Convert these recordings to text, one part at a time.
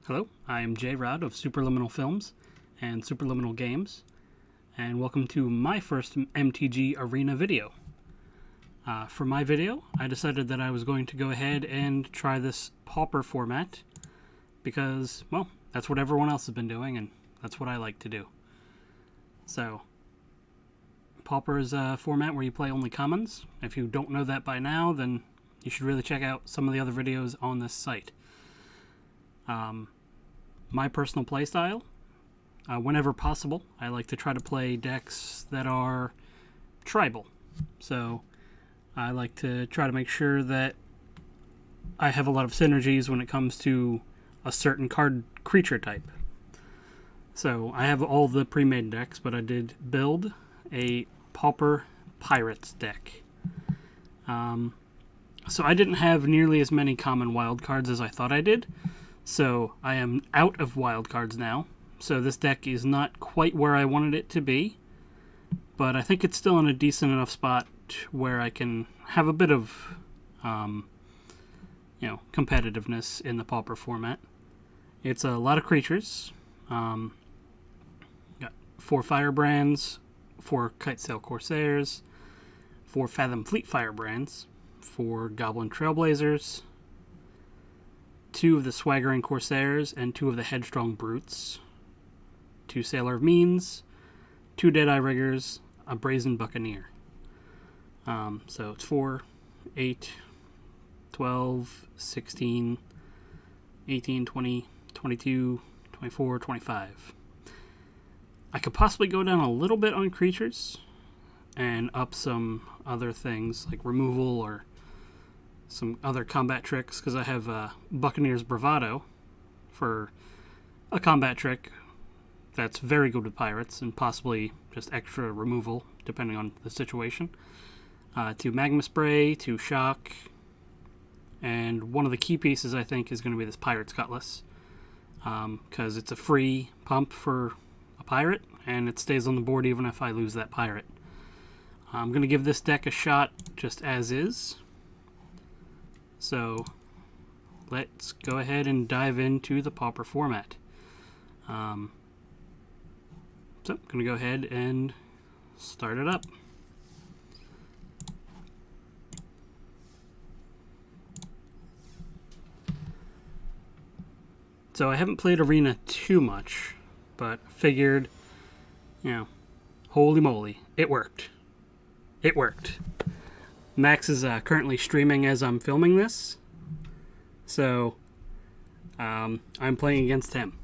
Hello, I am Jayrod of Supraliminal Films and Supraliminal Games, and welcome to my first MTG Arena video. For my video, I decided that I was going to go ahead and try this Pauper format because, well, that's what everyone else has been doing, and that's what I like to do. So, Pauper is a format where you play only commons. If you don't know that by now, then you should really check out some of the other videos on this site. My personal playstyle, whenever possible, I like to try to play decks that are tribal. So I like to try to make sure that I have a lot of synergies when it comes to a certain creature type. So I have all the pre-made decks, but I did build a Pauper Pirates deck. So I didn't have nearly as many common wild cards as I thought I did. So I am out of wild cards now. So this deck is not quite where I wanted it to be, but I think it's still in a decent enough spot where I can have a bit of, competitiveness in the Pauper format. It's a lot of creatures. Got 4 Firebrands, 4 Kitesail Corsairs, 4 Fathom Fleet Firebrands, 4 Goblin Trailblazers, 2 of the Swaggering Corsairs, and 2 of the Headstrong Brutes, 2 Sailor of Means, 2 Deadeye Riggers, a Brazen Buccaneer. So it's 4, 8, 12, 16, 18, 20, 22, 24, 25. I could possibly go down a little bit on creatures and up some other things like removal or some other combat tricks, because I have Buccaneer's Bravado for a combat trick that's very good with pirates and possibly just extra removal depending on the situation. 2 Magma Spray, 2 Shock, and one of the key pieces I think is going to be this Pirate's Cutlass, because it's a free pump for a pirate and it stays on the board even if I lose that pirate. I'm going to give this deck a shot just as is. So let's go ahead and dive into the Pauper format. So I'm going to go ahead and start it up. So I haven't played Arena too much, but figured, holy moly, it worked. It worked. Max is currently streaming as I'm filming this, so I'm playing against him.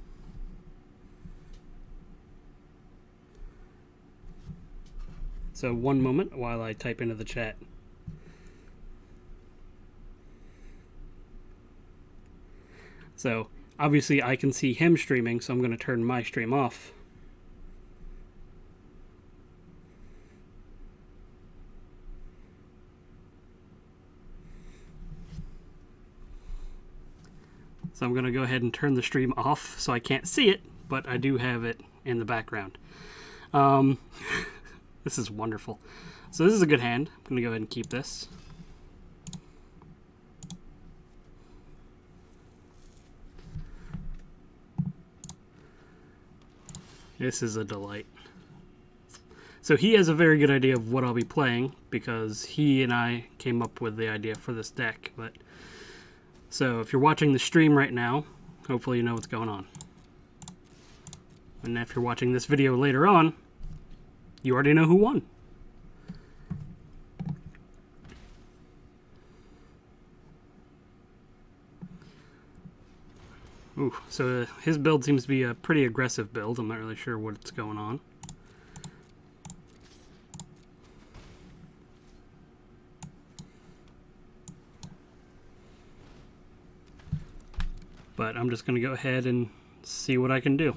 So one moment while I type into the chat. So obviously I can see him streaming, so I'm going to turn my stream off. So I'm going to go ahead and turn the stream off so I can't see it, but I do have it in the background. This is wonderful. So this is a good hand. I'm going to go ahead and keep this. This is a delight. So he has a very good idea of what I'll be playing because he and I came up with the idea for this deck. So if you're watching the stream right now, hopefully you know what's going on. And if you're watching this video later on, you already know who won. Ooh, so his build seems to be a pretty aggressive build. I'm not really sure what's going on. But I'm just going to go ahead and see what I can do.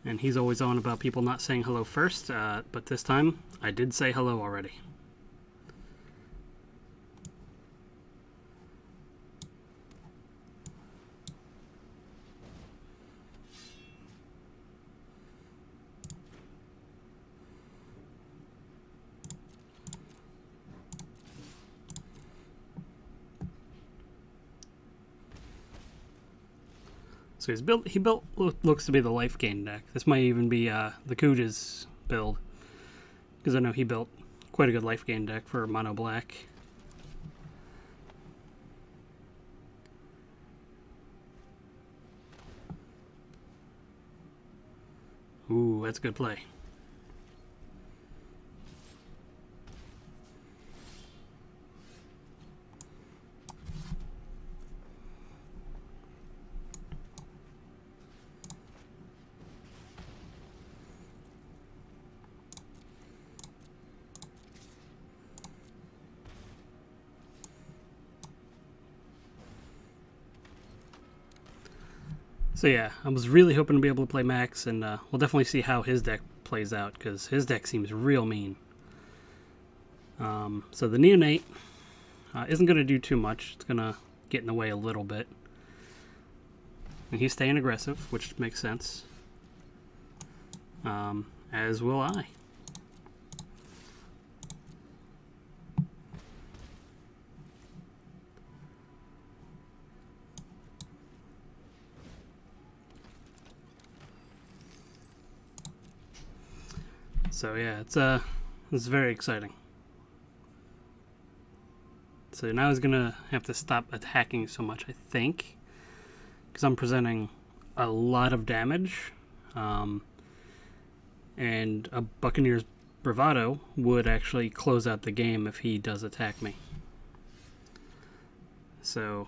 And he's always on about people not saying hello first, but this time I did say hello already. So he built looks to be the life gain deck. This might even be the Kuja's build, because I know he built quite a good life gain deck for mono black. Ooh, that's a good play. So yeah, I was really hoping to be able to play Max, and we'll definitely see how his deck plays out, because his deck seems real mean. So the Neonate isn't going to do too much. It's going to get in the way a little bit. And he's staying aggressive, which makes sense. As will I. So yeah, it's very exciting. So now he's gonna have to stop attacking so much, I think, because I'm presenting a lot of damage, and a Buccaneer's Bravado would actually close out the game if he does attack me. So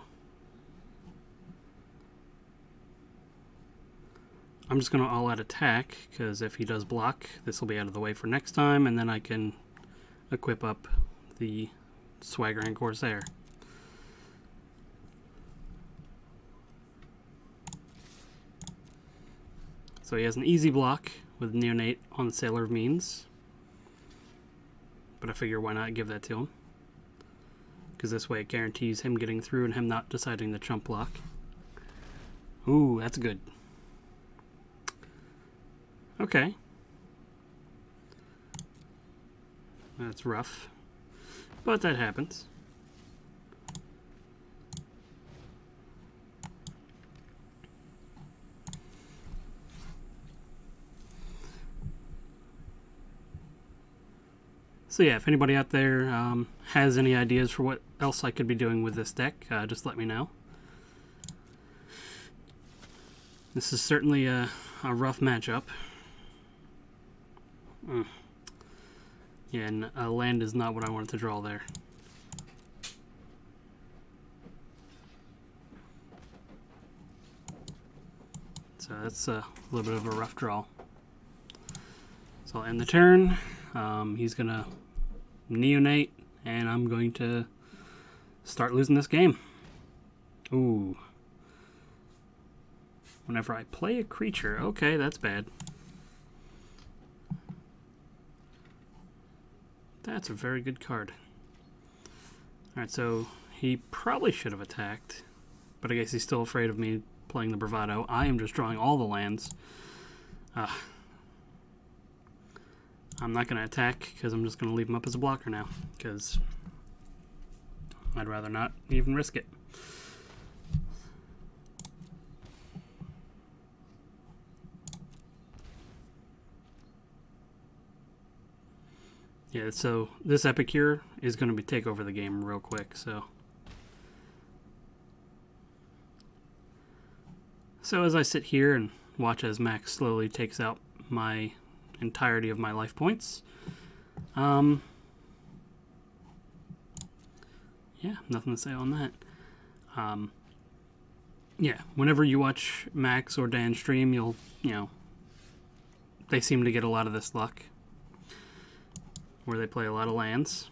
I'm just going to all-out attack, because if he does block, this will be out of the way for next time, and then I can equip up the Swaggering Corsair. So he has an easy block with Neonate on the Sailor of Means, but I figure why not give that to him, because this way it guarantees him getting through and him not deciding to chump block. Ooh, that's good. Okay. That's rough, but that happens. So yeah, if anybody out there has any ideas for what else I could be doing with this deck, just let me know. This is certainly a rough matchup. Yeah, and a land is not what I wanted to draw there. So that's a little bit of a rough draw. So I'll end the turn. He's going to Neonate, and I'm going to start losing this game. Ooh. Whenever I play a creature, okay, that's bad. That's a very good card. Alright, so he probably should have attacked, but I guess he's still afraid of me playing the Bravado. I am just drawing all the lands. I'm not going to attack, because I'm just going to leave him up as a blocker now, because I'd rather not even risk it. Yeah, so this Epicure is going to take over the game real quick, so as I sit here and watch as Max slowly takes out my entirety of my life points, yeah, nothing to say on that. Yeah, whenever you watch Max or Dan stream, you know, they seem to get a lot of this luck, where they play a lot of lands,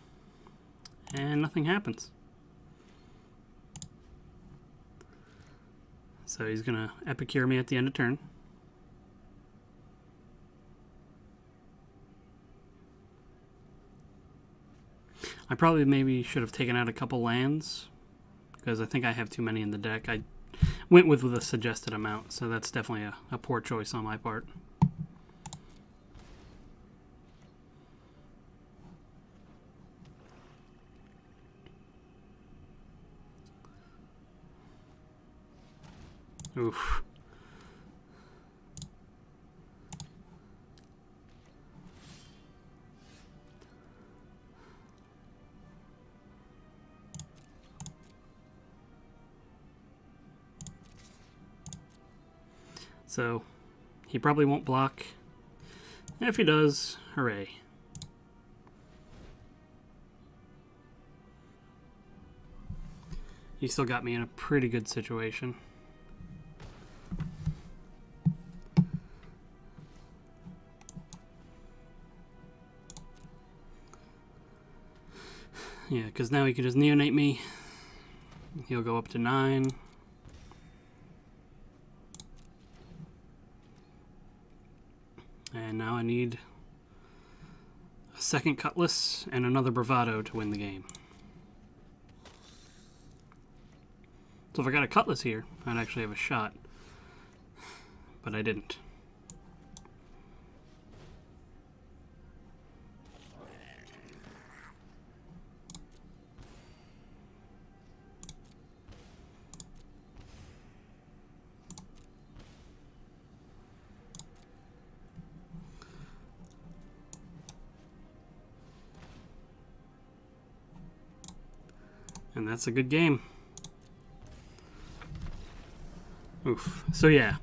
and nothing happens. So he's going to Epicure me at the end of turn. I probably maybe should have taken out a couple lands, because I think I have too many in the deck. I went with a suggested amount, so that's definitely a poor choice on my part. Oof. So he probably won't block. If he does, hooray. He still got me in a pretty good situation. Yeah, because now he can just neonate me. He'll go up to 9. And now I need a second Cutlass and another Bravado to win the game. So if I got a Cutlass here, I'd actually have a shot. But I didn't. And that's a good game. Oof. So yeah.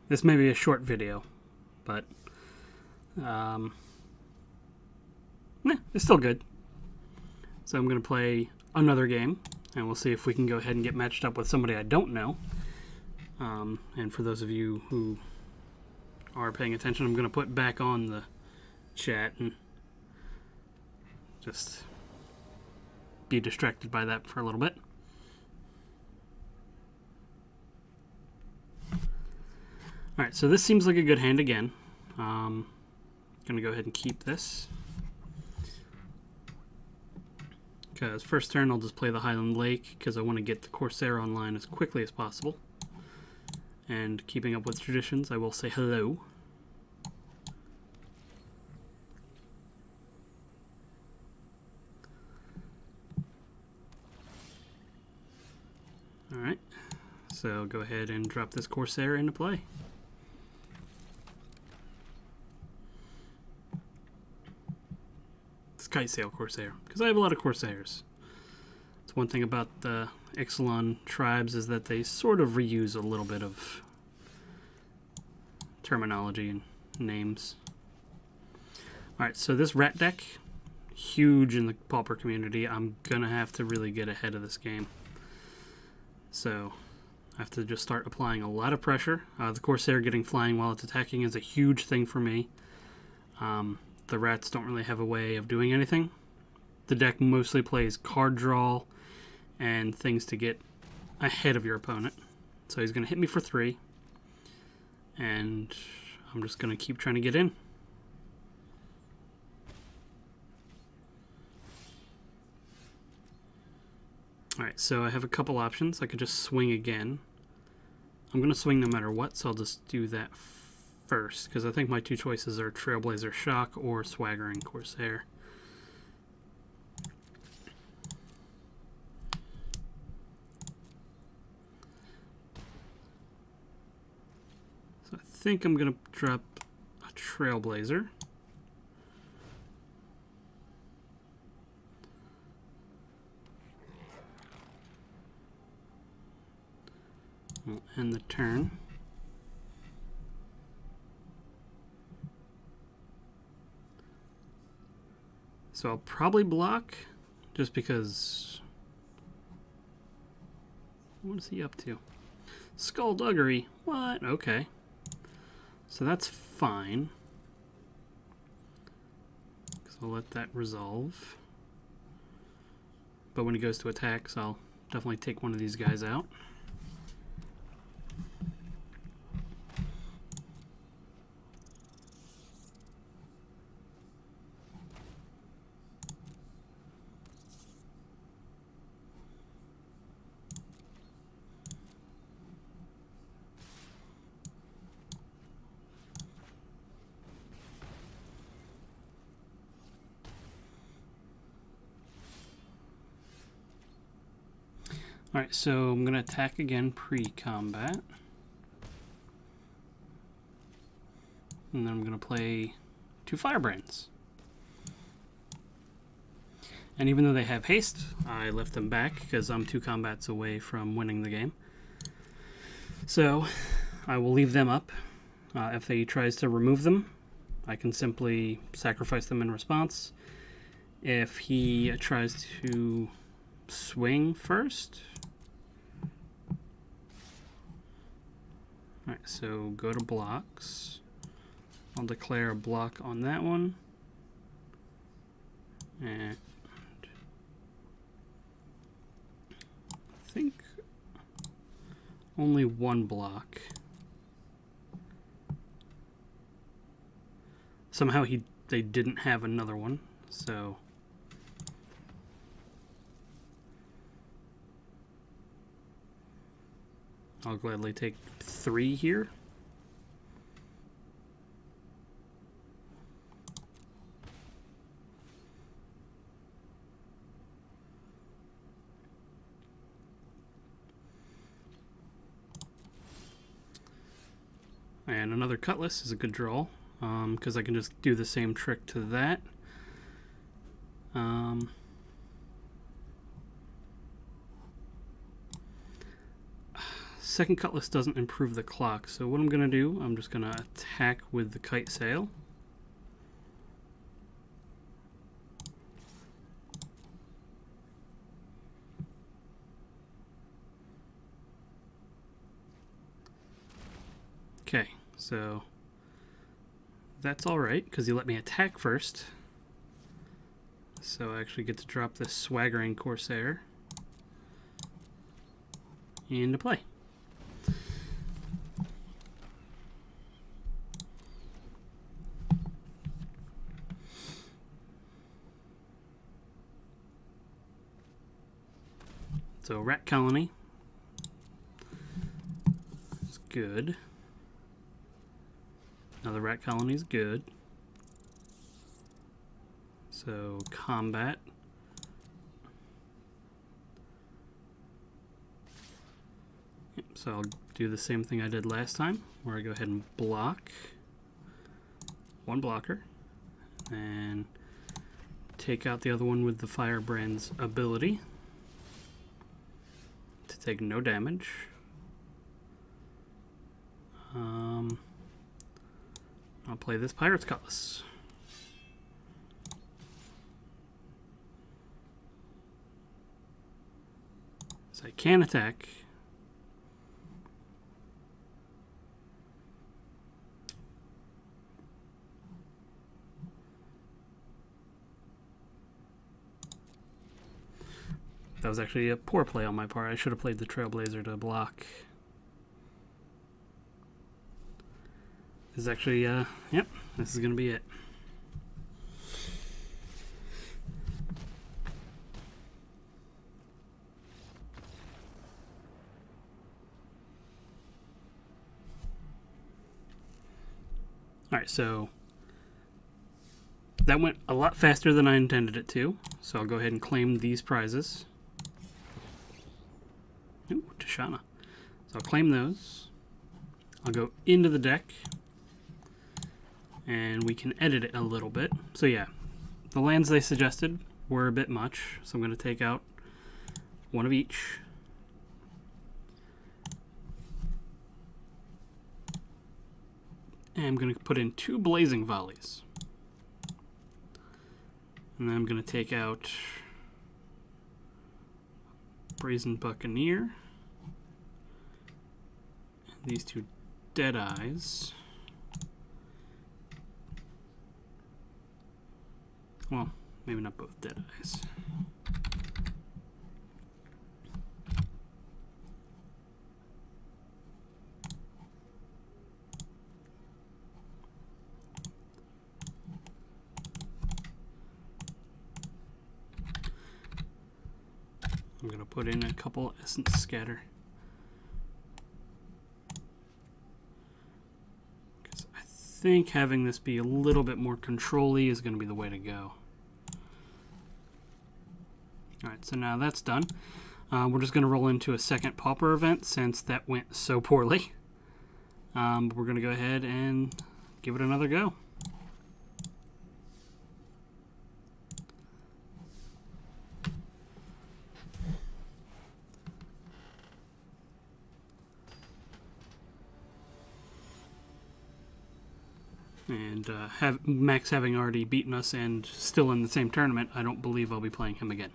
This may be a short video, but it's still good. So I'm going to play another game, and we'll see if we can go ahead and get matched up with somebody I don't know. And for those of you who are paying attention, I'm going to put back on the chat and just be distracted by that for a little bit. Alright, so this seems like a good hand again. Gonna go ahead and keep this. Because first turn I'll just play the Highland Lake because I want to get the Corsair online as quickly as possible. And keeping up with traditions, I will say hello. Alright, so go ahead and drop this Corsair into play. It's Kite Sail Corsair, because I have a lot of Corsairs. It's one thing about the Ixalan tribes is that they sort of reuse a little bit of terminology and names. Alright, so this rat deck, huge in the Pauper community. I'm gonna have to really get ahead of this game. So I have to just start applying a lot of pressure. The Corsair getting flying while it's attacking is a huge thing for me. The rats don't really have a way of doing anything. The deck mostly plays card draw and things to get ahead of your opponent. So he's going to hit me for 3. And I'm just going to keep trying to get in. Alright, so I have a couple options. I could just swing again. I'm going to swing no matter what, so I'll just do that first, because I think my two choices are Trailblazer Shock or Swaggering Corsair. So I think I'm going to drop a Trailblazer. We'll end the turn. So I'll probably block, just because... What is he up to? Skullduggery. What? Okay. So that's fine. So I'll let that resolve. But when he goes to attacks, I'll definitely take one of these guys out. Alright, so I'm going to attack again pre-combat. And then I'm going to play 2 Firebrands. And even though they have haste, I left them back because I'm 2 combats away from winning the game. So I will leave them up. If he tries to remove them, I can simply sacrifice them in response. If he tries to swing first... Alright, so go to blocks. I'll declare a block on that one. And I think only one block. Somehow they didn't have another one, so I'll gladly take 3 here. And another Cutlass is a good draw, because I can just do the same trick to that. Second Cutlass doesn't improve the clock, so what I'm going to do, I'm just going to attack with the Kite Sail. Okay, so that's alright, because you let me attack first. So I actually get to drop this Swaggering Corsair into play. So Rat Colony is good. Another Rat Colony is good. So combat. Yep, so I'll do the same thing I did last time, where I go ahead and block one blocker and take out the other one with the Firebrand's ability to take no damage. I'll play this Pirate's Cutlass. So I can attack. That was actually a poor play on my part. I should have played the Trailblazer to block. This is actually, yep, this is going to be it. Alright, so that went a lot faster than I intended it to, so I'll go ahead and claim these prizes. Ooh, Tashana. So I'll claim those. I'll go into the deck, and we can edit it a little bit. So yeah, the lands they suggested were a bit much, so I'm going to take out one of each. And I'm going to put in 2 Blazing Volleys. And then I'm going to take out Brazen Buccaneer. These 2 Deadeyes. Well, maybe not both Deadeyes. I'm going to put in a couple Essence Scatter. Because I think having this be a little bit more control-y is going to be the way to go. Alright, so now that's done. We're just going to roll into a second Pauper event since that went so poorly. We're going to go ahead and give it another go. And Max having already beaten us and still in the same tournament, I don't believe I'll be playing him again.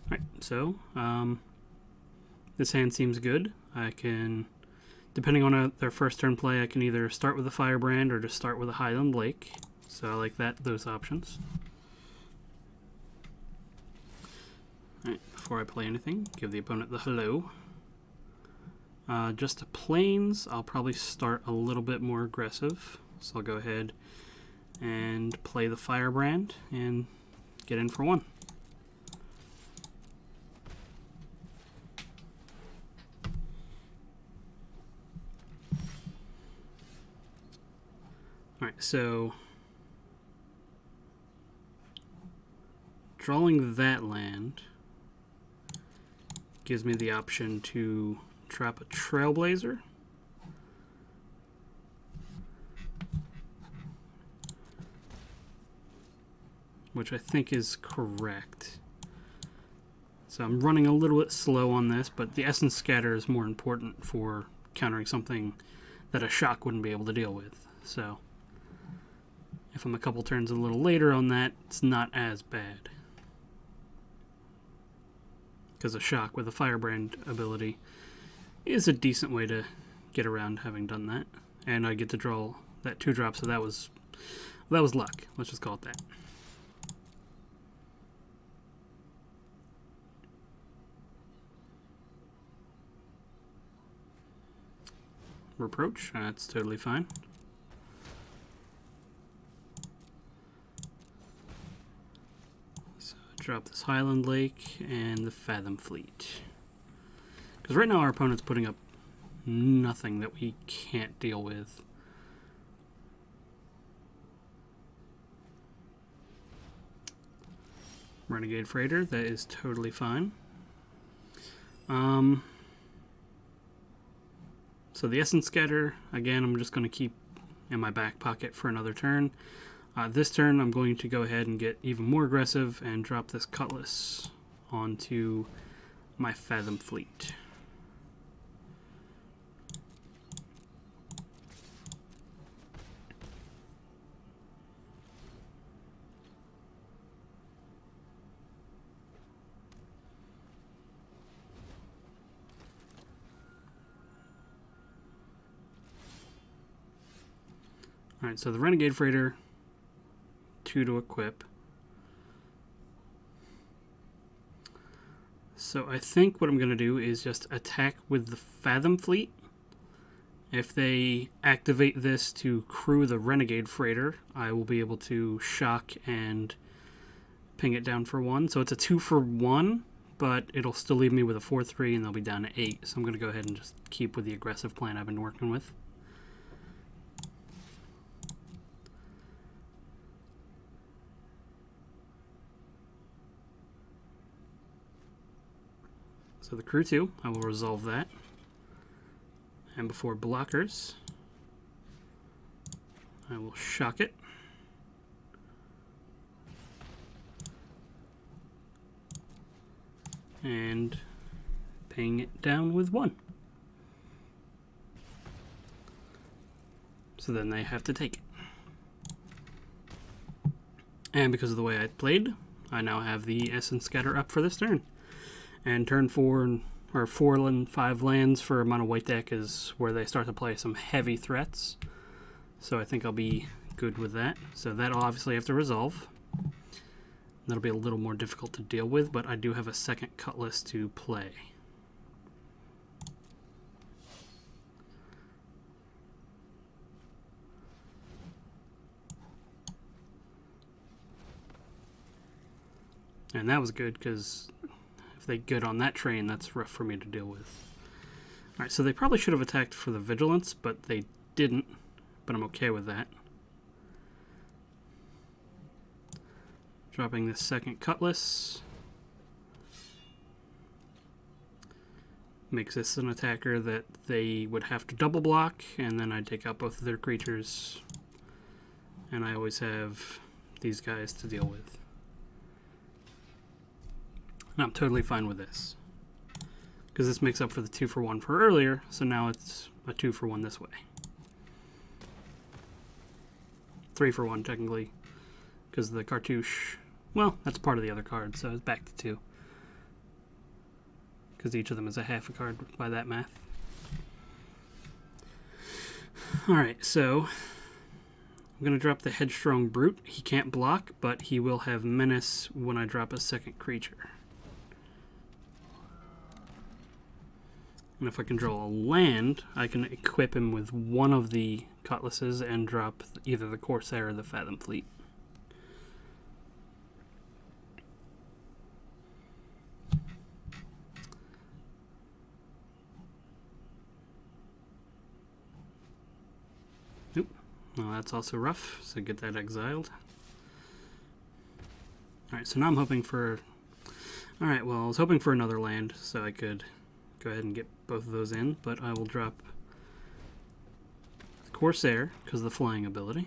Alright, so this hand seems good. I can, depending on their first turn play, I can either start with a Firebrand or just start with a Highland Lake. So I like those options. Alright, before I play anything, give the opponent the hello. Just the plains, I'll probably start a little bit more aggressive. So I'll go ahead and play the Firebrand and get in for one. Alright, so drawing that land gives me the option to trap a Trailblazer, which I think is correct. So I'm running a little bit slow on this, but the Essence Scatter is more important for countering something that a shock wouldn't be able to deal with. So if I'm a couple turns a little later on that, it's not as bad. Because a shock with a Firebrand ability is a decent way to get around having done that. And I get to draw that 2-drop, so that was luck. Let's just call it that. Reproach, that's totally fine. So drop this Highland Lake and the Fathom Fleet. Because right now our opponent's putting up nothing that we can't deal with. Renegade Freighter, that is totally fine. So the Essence Scatter, again, I'm just going to keep in my back pocket for another turn. This turn I'm going to go ahead and get even more aggressive and drop this Cutlass onto my Fathom Fleet. Alright, so the Renegade Freighter, 2 to equip. So I think what I'm going to do is just attack with the Fathom Fleet. If they activate this to crew the Renegade Freighter, I will be able to shock and ping it down for 1. So it's a 2 for 1, but it'll still leave me with a 4/3 and they'll be down to 8. So I'm going to go ahead and just keep with the aggressive plan I've been working with. So the crew 2, I will resolve that. And before blockers, I will shock it. And ping it down with 1. So then they have to take it. And because of the way I played, I now have the Essence Scatter up for this turn. And turn 4 or 4 and 5 lands for a mono white deck is where they start to play some heavy threats. So I think I'll be good with that. So that'll obviously have to resolve. That'll be a little more difficult to deal with, but I do have a second Cutlass to play. And that was good because if they get on that train, that's rough for me to deal with. Alright, so they probably should have attacked for the Vigilance, but they didn't. But I'm okay with that. Dropping this second Cutlass. Makes this an attacker that they would have to double block, and then I'd take out both of their creatures. And I always have these guys to deal with. And I'm totally fine with this. because this makes up for the 2-for-1 for earlier, so now it's a 2-for-1 this way. 3-for-1 technically, because the cartouche, well, that's part of the other card, so it's back to 2. Because each of them is a half a card by that math. Alright, so I'm going to drop the Headstrong Brute. He can't block, but he will have Menace when I drop a second creature. And if I can draw a land, I can equip him with one of the Cutlasses and drop either the Corsair or the Fathom Fleet. Nope. Well, that's also rough, so get that exiled. Alright, so now I'm hoping for... Alright, well, I was hoping for another land, so I could go ahead and get both of those in, but I will drop the Corsair, because of the flying ability.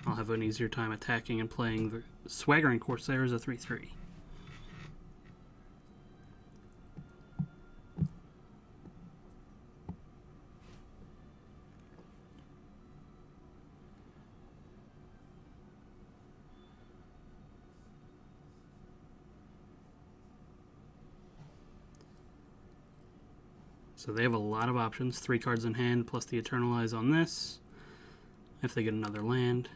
I'll have an easier time attacking and playing the Swaggering Corsair as a 3-3. So they have a lot of options. 3 cards in hand plus the Eternalize on this. If they get another land.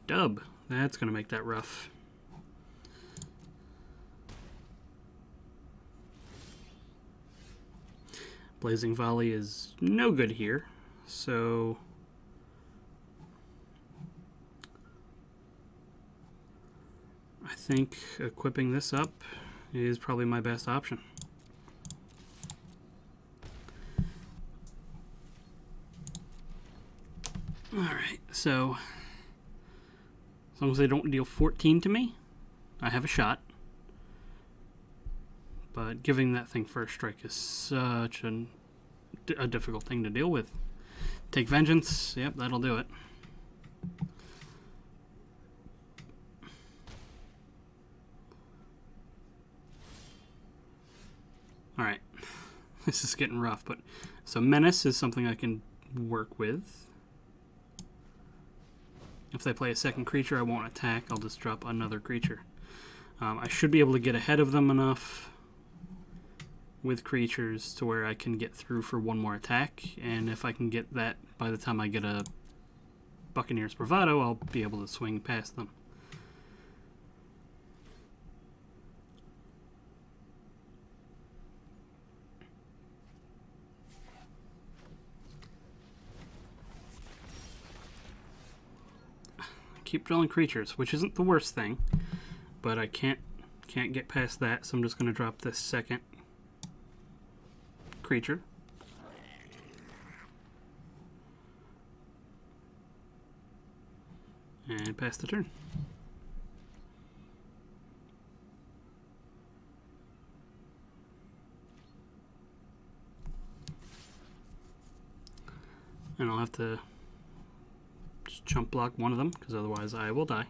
Dub. That's going to make that rough. Blazing Volley is no good here. So I think equipping this up is probably my best option. Alright, so as long as they don't deal 14 to me, I have a shot. But giving that thing first strike is such a difficult thing to deal with. Take Vengeance, yep, that'll do it. Alright, this is getting rough, but so Menace is something I can work with. If they play a second creature, I won't attack, I'll just drop another creature. I should be able to get ahead of them enough with creatures to where I can get through for one more attack, and if I can get that by the time I get a Buccaneer's Bravado, I'll be able to swing past them. Keep drawing creatures, which isn't the worst thing, but I can't get past that, so I'm just going to drop this second creature. And pass the turn. And I'll have to just chump block one of them, because otherwise I will die.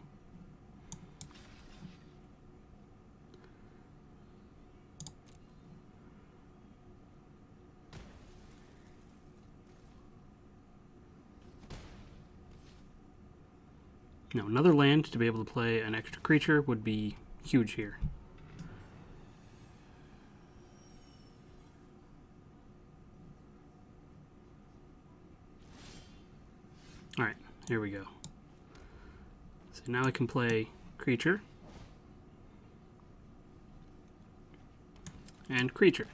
Now, another land to be able to play an extra creature would be huge here. Alright, here we go. So now I can play creature and creature.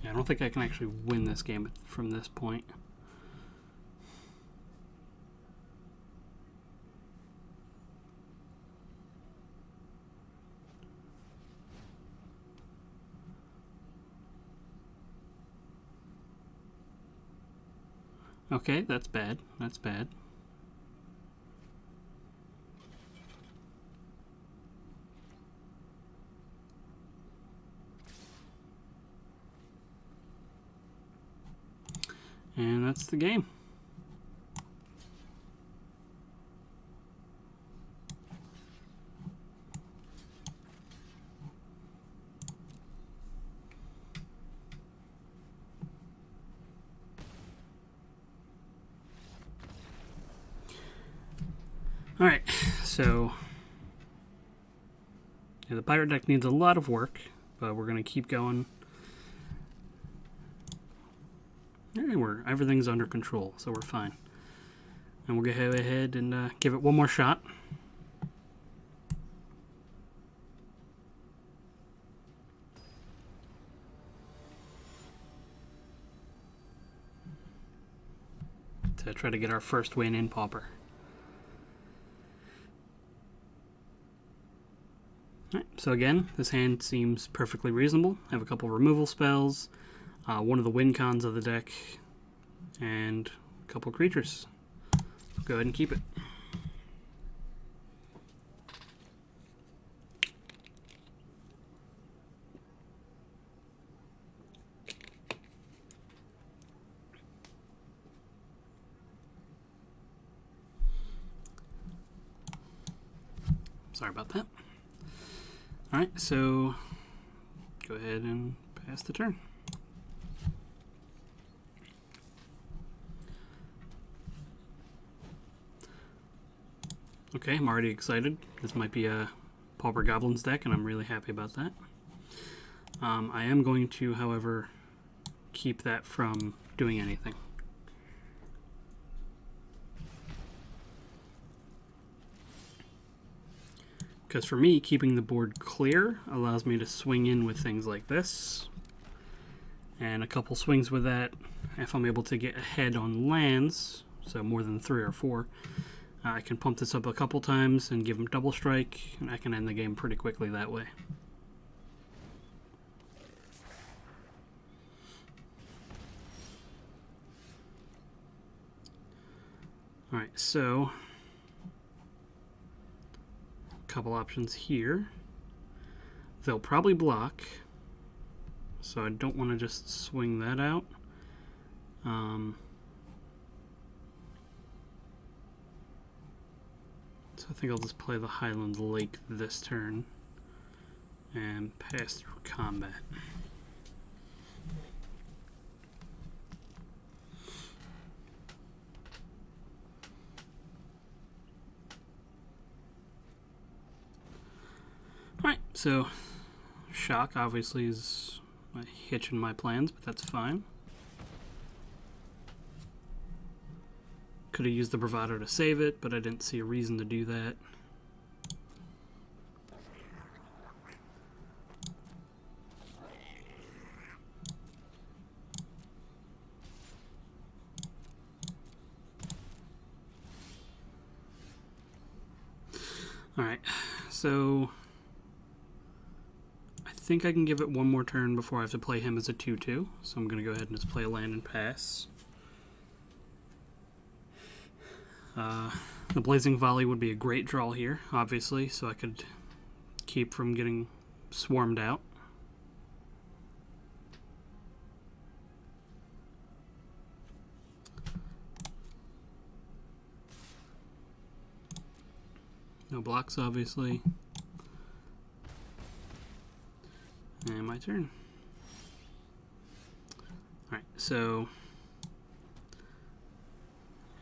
I don't think I can actually win this game from this point. Okay, that's bad. That's bad. that's the game. Alright, so yeah, the pirate deck needs a lot of work, but we're going to keep going. Everything's under control, so we're fine. And we'll go ahead and give it one more shot. To try to get our first win in Pauper. Alright, so again, this hand seems perfectly reasonable. I have a couple removal spells, one of the win cons of the deck, and a couple creatures. Go ahead and keep it. Sorry about that. Alright, so go ahead and pass the turn. Okay, I'm already excited. This might be a Pauper Goblins deck, and I'm really happy about that. I am going to, however, keep that from doing anything. Because for me, keeping the board clear allows me to swing in with things like this. And a couple swings with that, if I'm able to get ahead on lands, so more than 3 or 4, I can pump this up a couple times and give him double strike, and I can end the game pretty quickly that way. Alright, so couple options here. They'll probably block, so I don't want to just swing that out. So I think I'll just play the Highland Lake this turn and pass through combat. Alright, so shock obviously is a hitch in my plans, but that's fine. Could have used the bravado to save it, but I didn't see a reason to do that. Alright, so I think I can give it one more turn before I have to play him as a 2-2, so I'm going to go ahead and just play a land and pass. The Blazing Volley would be a great draw here, obviously, so I could keep from getting swarmed out. No blocks, obviously. And my turn. Alright, so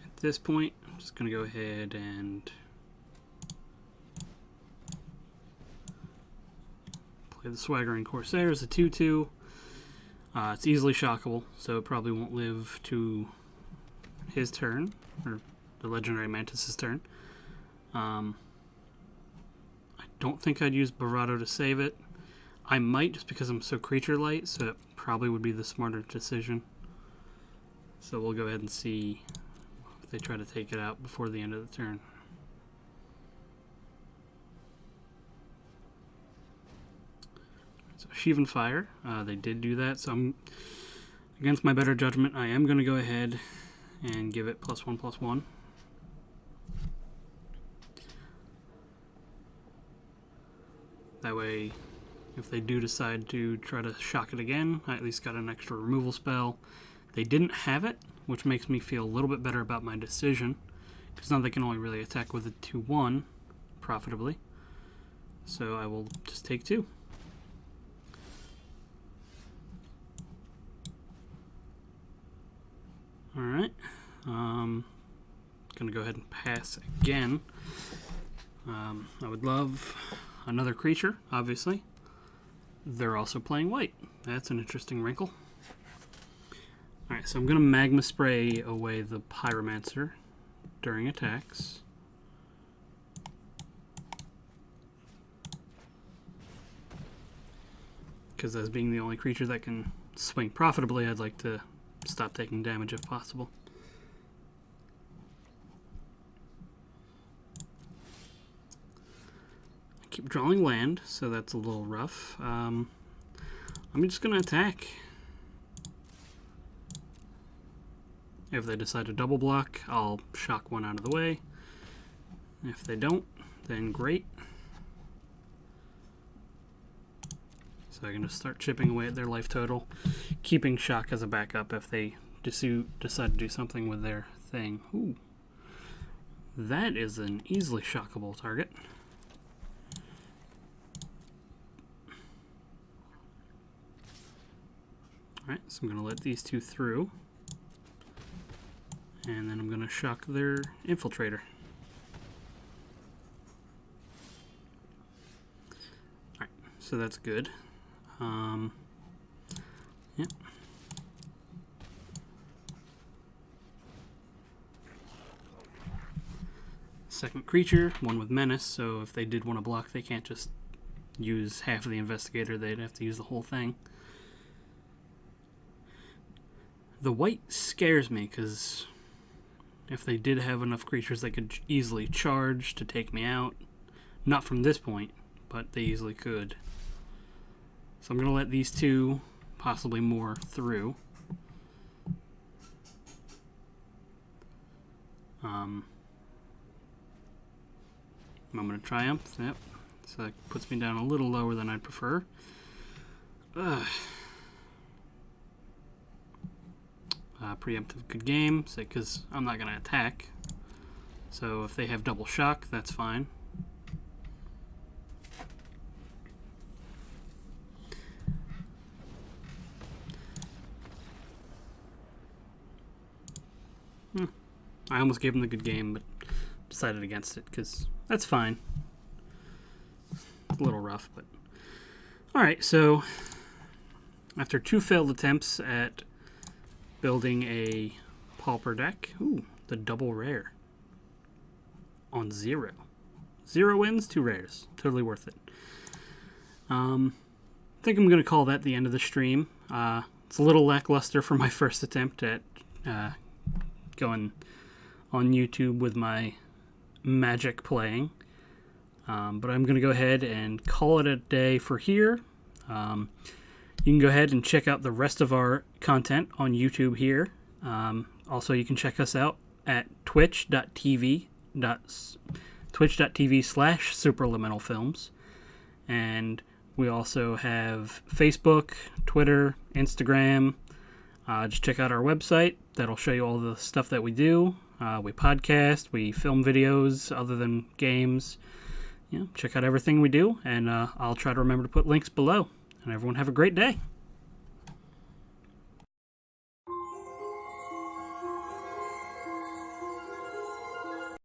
at this point, I'm just going to go ahead and play the Swaggering Corsair as a 2-2. It's easily shockable, so it probably won't live to his turn, or the Legendary Mantis' turn. I don't think I'd use Bravado to save it. I might, just because I'm so creature light, so it probably would be the smarter decision. So we'll go ahead and see if they try to take it out before the end of the turn. So Sheevan Fire, they did do that, so I'm, against my better judgment, I am going to go ahead and give it +1/+1. That way, if they do decide to try to shock it again, I at least got an extra removal spell. They didn't have it, which makes me feel a little bit better about my decision, because now they can only really attack with a 2/1 profitably. So I will just take 2. Alright. Gonna go ahead and pass again. I would love another creature, obviously. They're also playing white. That's an interesting wrinkle. Alright, so I'm gonna Magma Spray away the Pyromancer during attacks. Because as being the only creature that can swing profitably, I'd like to stop taking damage if possible. I keep drawing land, so that's a little rough. I'm just going to attack. If they decide to double block, I'll shock one out of the way. If they don't, then great. So I can just start chipping away at their life total, keeping shock as a backup if they decide to do something with their thing. Ooh. That is an easily shockable target. Alright, so I'm going to let these 2 through. And then I'm going to shock their Infiltrator. Alright, so that's good. Yep. Second creature, one with Menace, so if they did want to block, they can't just use half of the Investigator, they'd have to use the whole thing. The white scares me, because if they did have enough creatures, they could easily charge to take me out. Not from this point, but they easily could. So I'm going to let these 2, possibly more, through. Moment of Triumph, yep. So that puts me down a little lower than I'd prefer. Preemptive good game, because I'm not going to attack. So if they have double shock, that's fine. I almost gave them the good game, but decided against it, because that's fine. It's a little rough, but... Alright, so after 2 failed attempts at building a Pauper deck, ooh, the double rare on 0. 0 wins, 2 rares. Totally worth it. I think I'm going to call that the end of the stream. It's a little lackluster for my first attempt at going on YouTube with my Magic playing. But I'm going to go ahead and call it a day for here. You can go ahead and check out the rest of our content on YouTube here. Also, you can check us out at twitch.tv/Supraliminal Films. And we also have Facebook, Twitter, Instagram. Just check out our website. That'll show you all the stuff that we do. We podcast, we film videos other than games. Check out everything we do, and I'll try to remember to put links below. And everyone have a great day.